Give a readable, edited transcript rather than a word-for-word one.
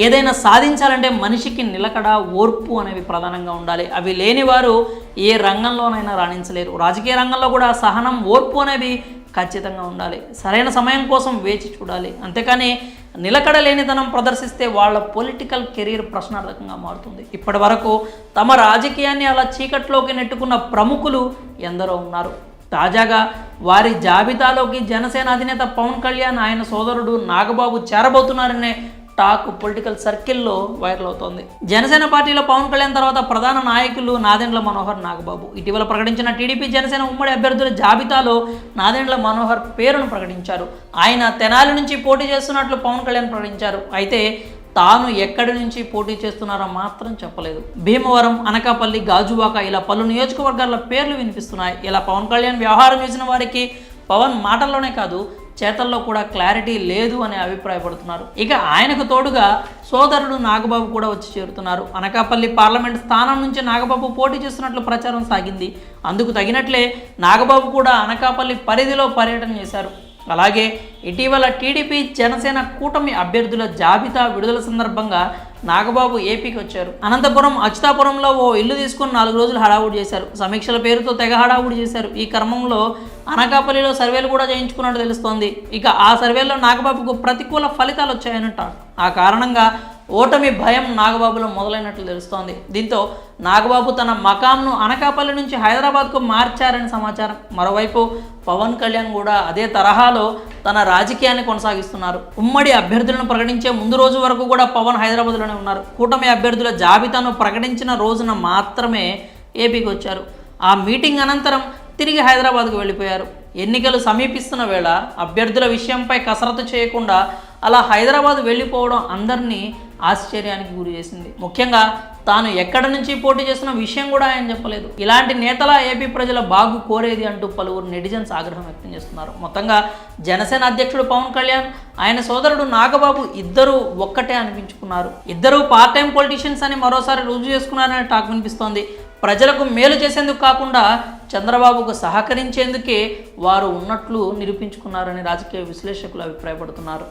ఏదైనా సాధించాలంటే మనిషికి నిలకడ, ఓర్పు అనేవి ప్రధానంగా ఉండాలి. అవి లేని వారు ఏ రంగంలోనైనా రాణించలేరు. రాజకీయ రంగంలో కూడా సహనం, ఓర్పు అనేవి ఖచ్చితంగా ఉండాలి. సరైన సమయం కోసం వేచి చూడాలి. అంతేకాని నిలకడ లేనితనం ప్రదర్శిస్తే వాళ్ళ పొలిటికల్ కెరీర్ ప్రశ్నార్థకంగా మారుతుంది. ఇప్పటి వరకు తమ రాజకీయాన్ని అలా చీకట్లోకి నెట్టుకున్న ప్రముఖులు ఎందరో ఉన్నారు. తాజాగా వారి జాబితాలోకి జనసేన అధినేత పవన్ కళ్యాణ్, ఆయన సోదరుడు నాగబాబు చేరబోతున్నారనే టాక్ పొలిటికల్ సర్కిల్లో వైరల్ అవుతోంది. జనసేన పార్టీలో పవన్ కళ్యాణ్ తర్వాత ప్రధాన నాయకులు నాదెండ్ల మనోహర్, నాగబాబు. ఇటీవల ప్రకటించిన టీడీపీ జనసేన ఉమ్మడి అభ్యర్థుల జాబితాలో నాదెండ్ల మనోహర్ పేరును ప్రకటించారు. ఆయన తెనాలి నుంచి పోటీ చేస్తున్నట్లు పవన్ కళ్యాణ్ ప్రకటించారు. అయితే తాను ఎక్కడి నుంచి పోటీ చేస్తున్నారో మాత్రం చెప్పలేదు. భీమవరం, అనకాపల్లి, గాజువాక ఇలా పలు నియోజకవర్గాల పేర్లు వినిపిస్తున్నాయి. ఇలా పవన్ కళ్యాణ్ వ్యవహారం చూసిన వారికి పవన్ మాటల్లోనే కాదు చేతల్లో కూడా క్లారిటీ లేదు అని అభిప్రాయపడుతున్నారు. ఇక ఆయనకు తోడుగా సోదరుడు నాగబాబు కూడా వచ్చి చేరుతున్నారు. అనకాపల్లి పార్లమెంట్ స్థానం నుంచి నాగబాబు పోటీ చేస్తున్నట్లు ప్రచారం సాగింది. అందుకు తగినట్లే నాగబాబు కూడా అనకాపల్లి పరిధిలో పర్యటన చేశారు. అలాగే ఇటీవల టీడీపీ జనసేన కూటమి అభ్యర్థుల జాబితా విడుదల సందర్భంగా నాగబాబు ఏపీకి వచ్చారు. అనంతపురం, అచ్యుతాపురంలో ఓ ఇల్లు తీసుకుని 4 రోజులు హడావుడి చేశారు. సమీక్షల పేరుతో తెగ హడావుడి చేశారు. ఈ క్రమంలో అనకాపల్లిలో సర్వేలు కూడా చేయించుకున్నట్టు తెలుస్తోంది. ఇక ఆ సర్వేలో నాగబాబుకు ప్రతికూల ఫలితాలు వచ్చాయనంట. ఆ కారణంగా ఓటమి భయం నాగబాబులో మొదలైనట్లు తెలుస్తోంది. దీంతో నాగబాబు తన మకాంను అనకాపల్లి నుంచి హైదరాబాద్కు మార్చారని సమాచారం. మరోవైపు పవన్ కళ్యాణ్ కూడా అదే తరహాలో తన రాజకీయాన్ని కొనసాగిస్తున్నారు. ఉమ్మడి అభ్యర్థులను ప్రకటించే ముందు రోజు వరకు కూడా పవన్ హైదరాబాద్లోనే ఉన్నారు. కూటమి అభ్యర్థుల జాబితాను ప్రకటించిన రోజున మాత్రమే ఏపీకి వచ్చారు. ఆ మీటింగ్ అనంతరం తిరిగి హైదరాబాద్కు వెళ్ళిపోయారు. ఎన్నికలు సమీపిస్తున్న వేళ అభ్యర్థుల విషయంపై కసరత్తు చేయకుండా అలా హైదరాబాద్ వెళ్ళిపోవడం అందరినీ ఆశ్చర్యానికి గురి చేసింది. ముఖ్యంగా తాను ఎక్కడి నుంచి పోటీ చేస్తున్న విషయం కూడా ఆయన చెప్పలేదు. ఇలాంటి నేతల ఏపీ ప్రజల బాగు కోరేది అంటూ పలువురు నెటిజన్స్ ఆగ్రహం వ్యక్తం చేస్తున్నారు. మొత్తంగా జనసేన అధ్యక్షుడు పవన్ కళ్యాణ్, ఆయన సోదరుడు నాగబాబు ఇద్దరూ ఒక్కటే అనిపించుకున్నారు. ఇద్దరూ పార్ట్ టైం పొలిటీషియన్స్ అని మరోసారి రుజువు చేసుకున్నారనే టాక్ వినిపిస్తోంది. ప్రజలకు మేలు చేసేందుకు కాకుండా చంద్రబాబుకు సహకరించేందుకే వారు ఉన్నట్లు నిరూపించుకున్నారని రాజకీయ విశ్లేషకులు అభిప్రాయపడుతున్నారు.